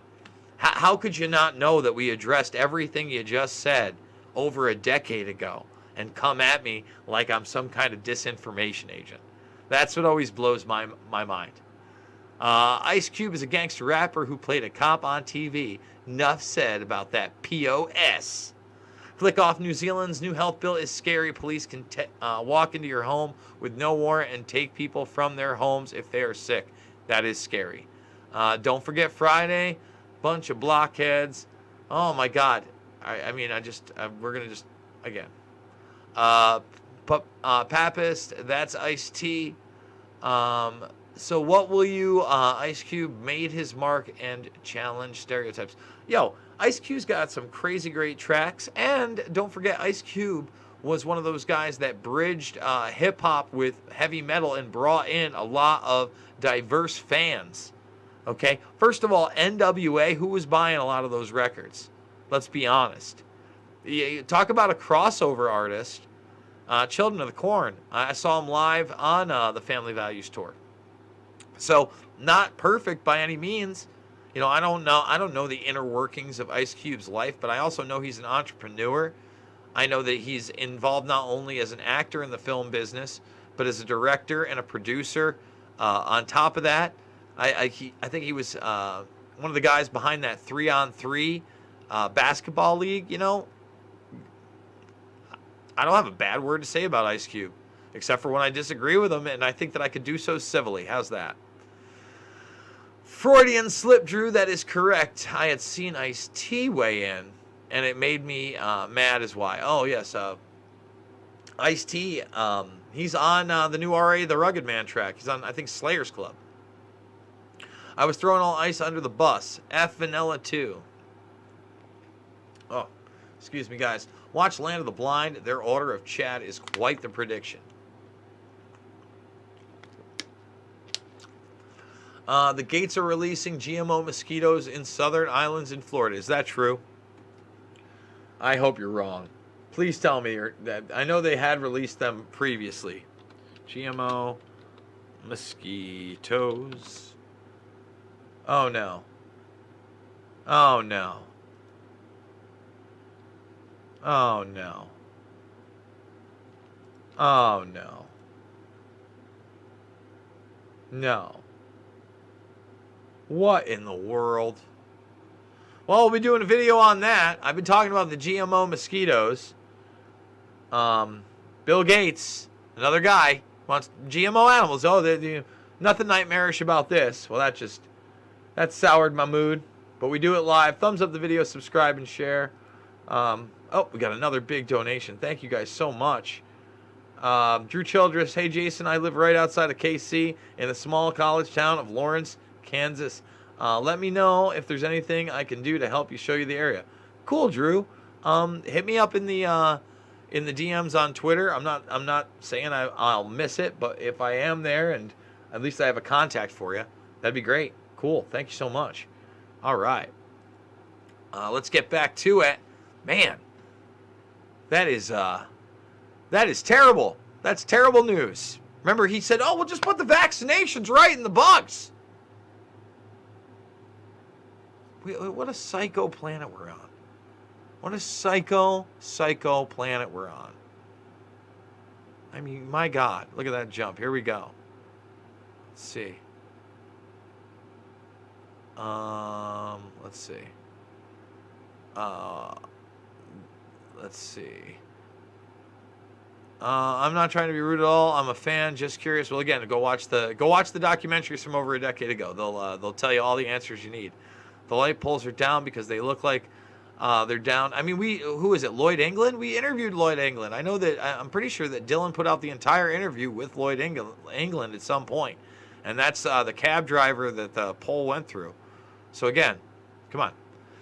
how could you not know that we addressed everything you just said over a decade ago and come at me like I'm some kind of disinformation agent? That's what always blows my mind. Ice Cube is a gangster rapper who played a cop on TV. Enough said about that POS. Flick off. New Zealand's new health bill is scary. Police can walk into your home with no warrant and take people from their homes if they are sick. That is scary. Don't forget Friday. Bunch of blockheads. Oh my God. I mean, we're going to just, again. Papist, that's Ice-T. So what will you, Ice Cube made his mark and challenged stereotypes. Yo, Ice Cube's got some crazy great tracks, and don't forget Ice Cube was one of those guys that bridged hip hop with heavy metal and brought in a lot of diverse fans. Okay, first of all, NWA, who was buying a lot of those records? Let's be honest. You talk about a crossover artist. Children of the Corn. I saw him live on the Family Values tour. So not perfect by any means. You know, I don't know the inner workings of Ice Cube's life, but I also know he's an entrepreneur. I know that he's involved not only as an actor in the film business, but as a director and a producer. On top of that, I think he was one of the guys behind that 3-on-3 basketball league. You know, I don't have a bad word to say about Ice Cube, except for when I disagree with him, and I think that I could do so civilly. How's that? Freudian slip, Drew. That is correct. I had seen Ice-T weigh in, and it made me mad as why. Oh, yes. Ice-T, he's on the new R.A. the Rugged Man track. He's on, I think, Slayer's Club. I was throwing all ice under the bus. F Vanilla 2. Oh, excuse me, guys. Watch Land of the Blind. Their order of Chad is quite the prediction. The Gates are releasing GMO mosquitoes in southern islands in Florida. Is that true? I hope you're wrong. Please tell me that. I know they had released them previously. GMO mosquitoes. Oh, no. Oh, no. Oh, no. Oh, no. No. What in the world? Well, we'll be doing a video on that. I've been talking about the GMO mosquitoes. Bill Gates, another guy, wants GMO animals. Oh, nothing nightmarish about this. Well, that soured my mood. But we do it live. Thumbs up the video, subscribe, and share. Oh, we got another big donation. Thank you guys so much. Drew Childress, hey Jason, I live right outside of KC in the small college town of Lawrence, Kansas. Let me know if there's anything I can do to help you show you the area. Cool, Drew. Hit me up in the DMs on Twitter. I'm not saying I'll miss it, but if I am there and at least I have a contact for you, that'd be great. Cool. Thank you so much. All right. Let's get back to it. Man, that is terrible. That's terrible news. Remember, he said, oh, we'll just put the vaccinations right in the bugs. What a psycho planet we're on. What a psycho planet we're on. I mean, my God, look at that jump. Here we go. Let's see. Let's see. Let's see. I'm not trying to be rude at all. I'm a fan, just curious. Well, again, go watch the documentaries from over a decade ago. They'll tell you all the answers you need. The light poles are down because they look like they're down. I mean, who is it? Lloyd England? We interviewed Lloyd England. I know that I'm pretty sure that Dylan put out the entire interview with Lloyd England at some point, and that's the cab driver that the pole went through. So again, come on.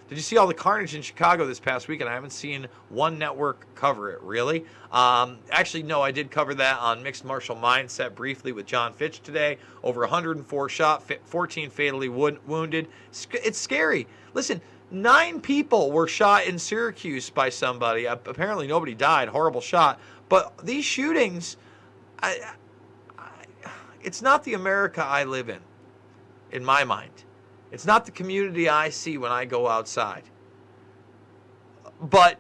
Did you see all the carnage in Chicago this past weekend? I haven't seen one network cover it, really. Actually, no, I did cover that on Mixed Martial Mindset briefly with John Fitch today. Over 104 shot, 14 fatally wounded. It's scary. Listen, 9 people were shot in Syracuse by somebody. Apparently nobody died. Horrible shot. But these shootings, it's not the America I live in my mind. It's not the community I see when I go outside. But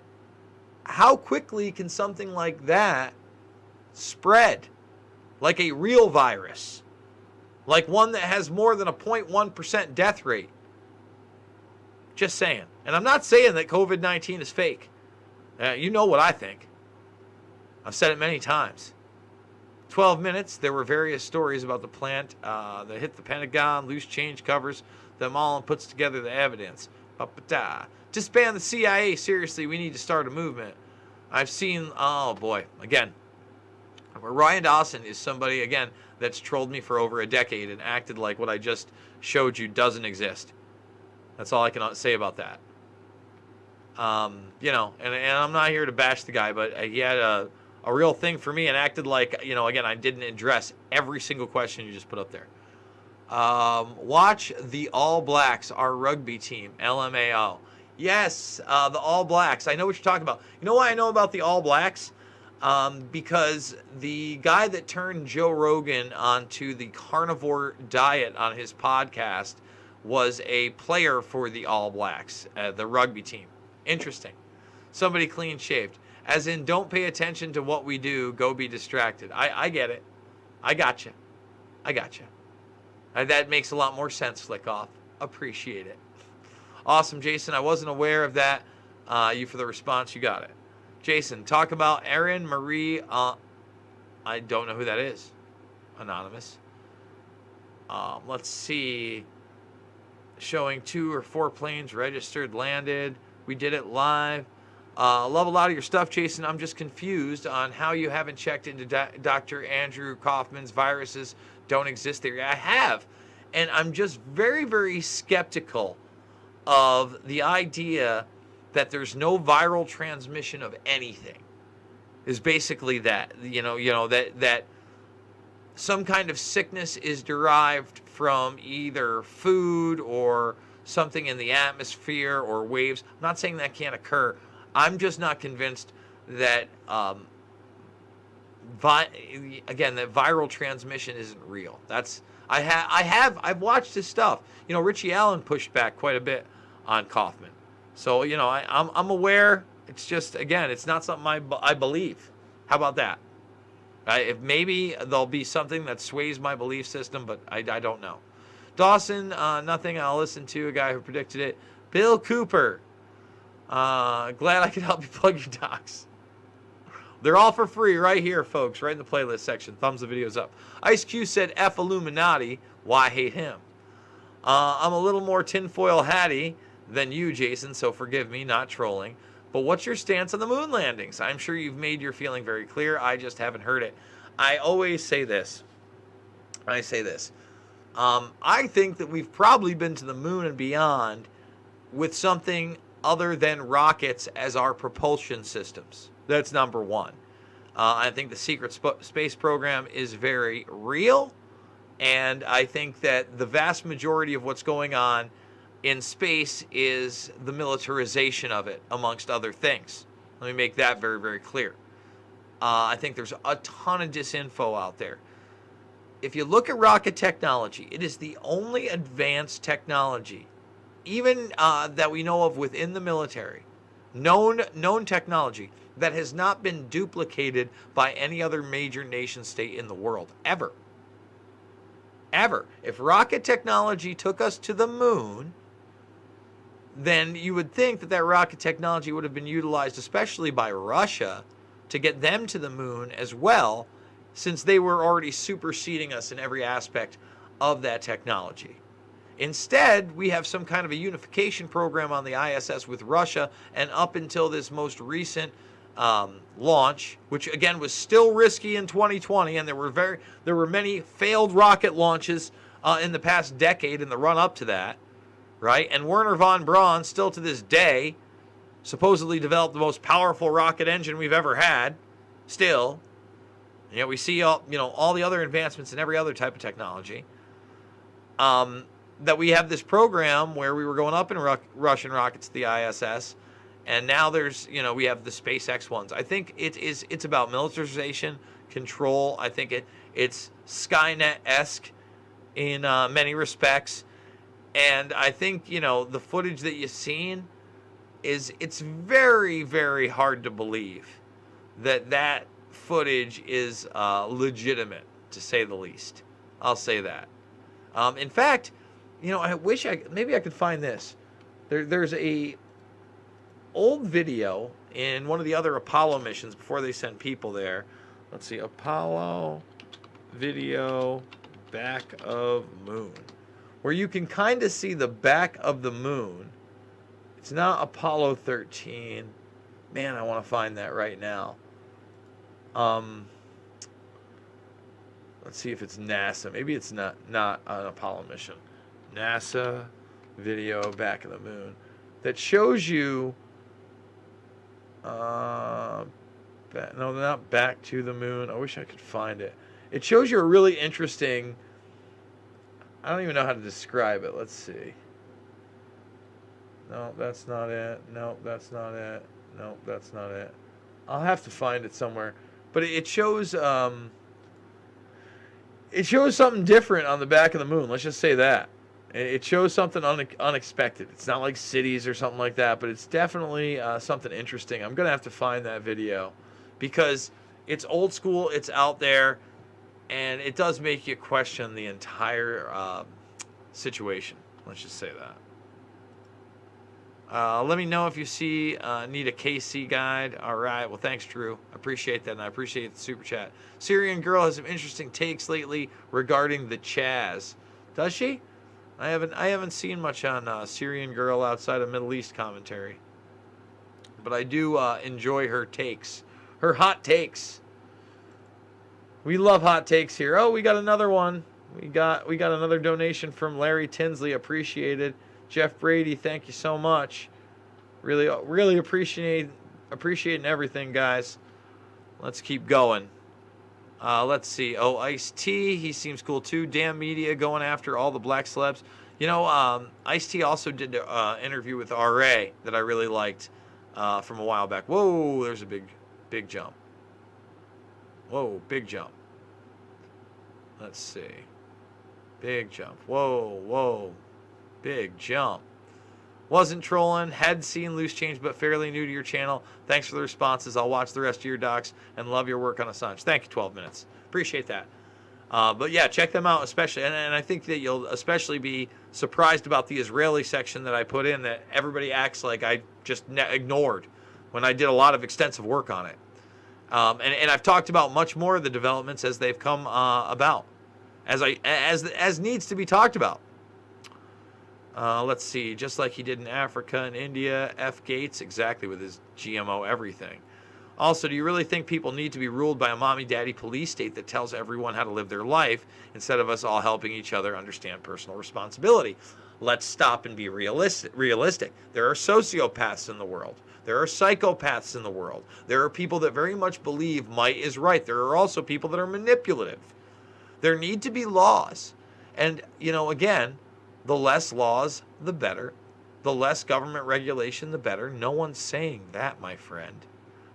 how quickly can something like that spread? Like a real virus. Like one that has more than a 0.1% death rate. Just saying. And I'm not saying that COVID-19 is fake. You know what I think. I've said it many times. 12 minutes, there were various stories about the plant that hit the Pentagon, loose change covers them all and puts together the evidence. Disband the CIA. Seriously, we need to start a movement. I've seen, oh boy, again, Ryan Dawson is somebody, again, that's trolled me for over a decade and acted like what I just showed you doesn't exist. That's all I can say about that. You know, and I'm not here to bash the guy, but he had a real thing for me and acted like, you know, again, I didn't address every single question you just put up there. Watch the All Blacks, our rugby team, LMAO. Yes, the All Blacks. I know what you're talking about. You know why I know about the All Blacks? Because the guy that turned Joe Rogan onto the carnivore diet on his podcast was a player for the All Blacks, the rugby team. Interesting. Somebody clean shaved. As in, don't pay attention to what we do, go be distracted. I get it. I gotcha. That makes a lot more sense, Flick Off. Appreciate it. Awesome, Jason. I wasn't aware of that. You for the response. You got it. Jason, talk about Erin Marie. I don't know who that is. Anonymous. Let's see. Showing 2 or 4 planes registered, landed. We did it live. Love a lot of your stuff, Jason. I'm just confused on how you haven't checked into Dr. Andrew Kaufman's viruses don't exist theory. I have. And I'm just very, very skeptical of the idea that there's no viral transmission of anything. Is basically that. You know that some kind of sickness is derived from either food or something in the atmosphere or waves. I'm not saying that can't occur. I'm just not convinced that, again, that viral transmission isn't real. I've watched his stuff. You know, Richie Allen pushed back quite a bit on Kaufman. So, you know, I'm aware. It's just, again, it's not something I believe. How about that? If maybe there'll be something that sways my belief system, but I don't know. Dawson, nothing I'll listen to, a guy who predicted it. Bill Cooper. Glad I could help you plug your docs. They're all for free right here, folks, right in the playlist section. Thumbs the videos up. Ice Cube said F Illuminati. Why hate him? I'm a little more tinfoil hatty than you, Jason, so forgive me, not trolling. But what's your stance on the moon landings? I'm sure you've made your feeling very clear. I just haven't heard it. I always say this. I think that we've probably been to the moon and beyond with something other than rockets as our propulsion systems. That's number one. I think the secret space program is very real, and I think that the vast majority of what's going on in space is the militarization of it, amongst other things. Let me make that very, very clear. I think there's a ton of disinfo out there. If you look at rocket technology, it is the only advanced technology, even that we know of within the military, known technology that has not been duplicated by any other major nation state in the world, ever. Ever. If rocket technology took us to the moon, then you would think that rocket technology would have been utilized, especially by Russia, to get them to the moon as well, since they were already superseding us in every aspect of that technology. Instead, we have some kind of a unification program on the ISS with Russia, and up until this most recent launch, which again was still risky in 2020, and there were many failed rocket launches in the past decade in the run up to that, right? And Werner von Braun, still to this day, supposedly developed the most powerful rocket engine we've ever had. Still, you know, we see all the other advancements in every other type of technology. That we have this program where we were going up in Russian rockets to the ISS, and now we have the SpaceX ones. I think it's about militarization, control. I think it's Skynet-esque in many respects, and I think the footage that you've seen it's very, very hard to believe that footage is legitimate, to say the least. I'll say that. In fact, I wish maybe I could find this. There's a old video in one of the other Apollo missions before they sent people there. Let's see, Apollo video back of moon, where you can kind of see the back of the moon. It's not Apollo 13. Man, I want to find that right now. Let's see if it's NASA. Maybe it's not an Apollo mission. NASA video back of the moon that shows you. No, not back to the moon. I wish I could find it. It shows you a really interesting. I don't even know how to describe it. Let's see. No, that's not it. No, that's not it. No, that's not it. I'll have to find it somewhere. But it shows something different on the back of the moon. Let's just say that. It shows something unexpected. It's not like cities or something like that, but it's definitely something interesting. I'm going to have to find that video because it's old school, it's out there, and it does make you question the entire situation. Let's just say that. Let me know if you need a KC guide. All right. Well, thanks, Drew. I appreciate that, and I appreciate the super chat. Syrian girl has some interesting takes lately regarding the Chaz. Does she? I haven't seen much on Syrian girl outside of Middle East commentary, but I do enjoy her takes, her hot takes. We love hot takes here. Oh, we got another one. We got another donation from Larry Tinsley. Appreciated. Jeff Brady, thank you so much. Really appreciating everything, guys. Let's keep going. Let's see. Oh, Ice-T, he seems cool too. Damn media going after all the black celebs. You know, Ice-T also did an interview with RA that I really liked from a while back. Whoa, there's a big jump. Whoa, big jump. Let's see. Big jump. Whoa. Big jump. Wasn't trolling, had seen Loose Change, but fairly new to your channel. Thanks for the responses. I'll watch the rest of your docs and love your work on Assange. Thank you, 12 minutes. Appreciate that. But yeah, check them out, especially. And I think that you'll especially be surprised about the Israeli section that I put in that everybody acts like I just ignored when I did a lot of extensive work on it. And I've talked about much more of the developments as they've come about, as needs to be talked about. Let's see, just like he did in Africa and India, F. Gates, exactly, with his GMO everything. Also, do you really think people need to be ruled by a mommy-daddy police state that tells everyone how to live their life instead of us all helping each other understand personal responsibility? Let's stop and be realistic. There are sociopaths in the world. There are psychopaths in the world. There are people that very much believe might is right. There are also people that are manipulative. There need to be laws. And, you know, again, the less laws, the better. The less government regulation, the better. No one's saying that, my friend.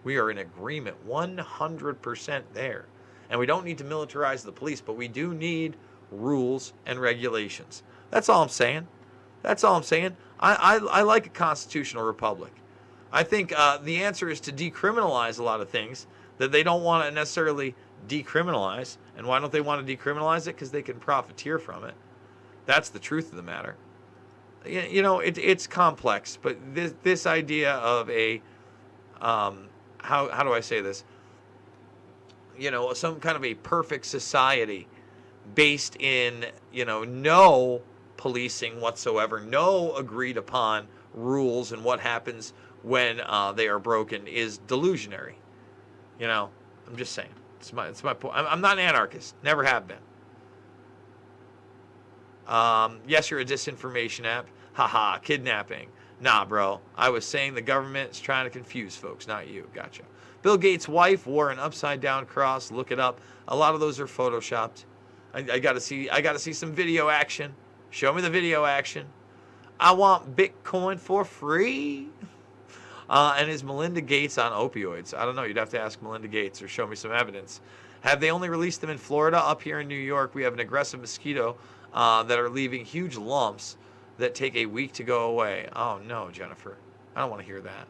We are in agreement 100% there. And we don't need to militarize the police, but we do need rules and regulations. That's all I'm saying. That's all I'm saying. I like a constitutional republic. I think the answer is to decriminalize a lot of things that they don't want to necessarily decriminalize. And why don't they want to decriminalize it? Because they can profiteer from it. That's the truth of the matter. You know, it's complex, but this idea of a, how do I say this? You know, some kind of a perfect society based in, you know, no policing whatsoever, no agreed upon rules and what happens when they are broken is delusionary. You know, I'm just saying. It's my point. I'm not an anarchist. Never have been. Yes, you're a disinformation app. Haha, kidnapping. Nah, bro. I was saying the government is trying to confuse folks, not you. Gotcha. Bill Gates' wife wore an upside-down cross. Look it up. A lot of those are photoshopped. I gotta see some video action. Show me the video action. I want Bitcoin for free. And is Melinda Gates on opioids? I don't know. You'd have to ask Melinda Gates or show me some evidence. Have they only released them in Florida? Up here in New York, we have an aggressive mosquito that are leaving huge lumps that take a week to go away. Oh, no, Jennifer. I don't want to hear that.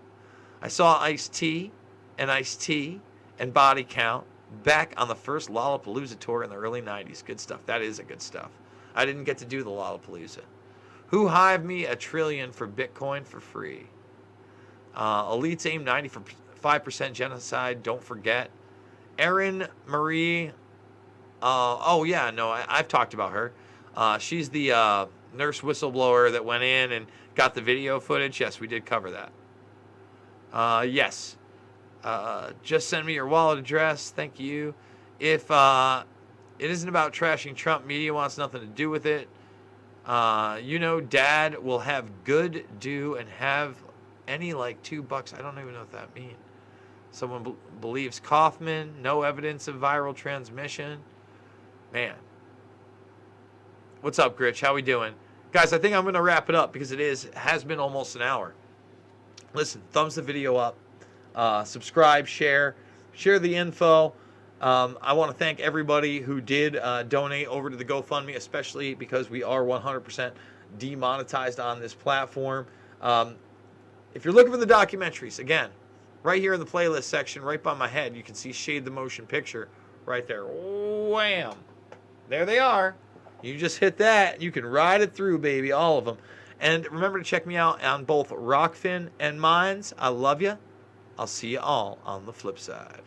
I saw Ice-T and Body Count back on the first Lollapalooza tour in the early 90s. Good stuff. That is a good stuff. I didn't get to do the Lollapalooza. Who hived me $1 trillion for Bitcoin for free? Elites aim 95% genocide. Don't forget. Erin Marie. Oh, yeah. No, I've talked about her. She's the nurse whistleblower that went in and got the video footage. Yes, we did cover that. Yes. Just send me your wallet address. Thank you. If It isn't about trashing Trump. Media wants nothing to do with it. Dad will have good do and have any like $2. I don't even know what that means. Someone believes Kaufman. No evidence of viral transmission. Man. What's up, Gritch? How we doing? Guys, I think I'm going to wrap it up because it has been almost an hour. Listen, thumbs the video up. Subscribe, share the info. I want to thank everybody who did donate over to the GoFundMe, especially because we are 100% demonetized on this platform. If you're looking for the documentaries, again, right here in the playlist section, right by my head, you can see Shade the Motion Picture right there. Wham! There they are. You just hit that. You can ride it through, baby, all of them. And remember to check me out on both Rockfin and Minds. I love you. I'll see you all on the flip side.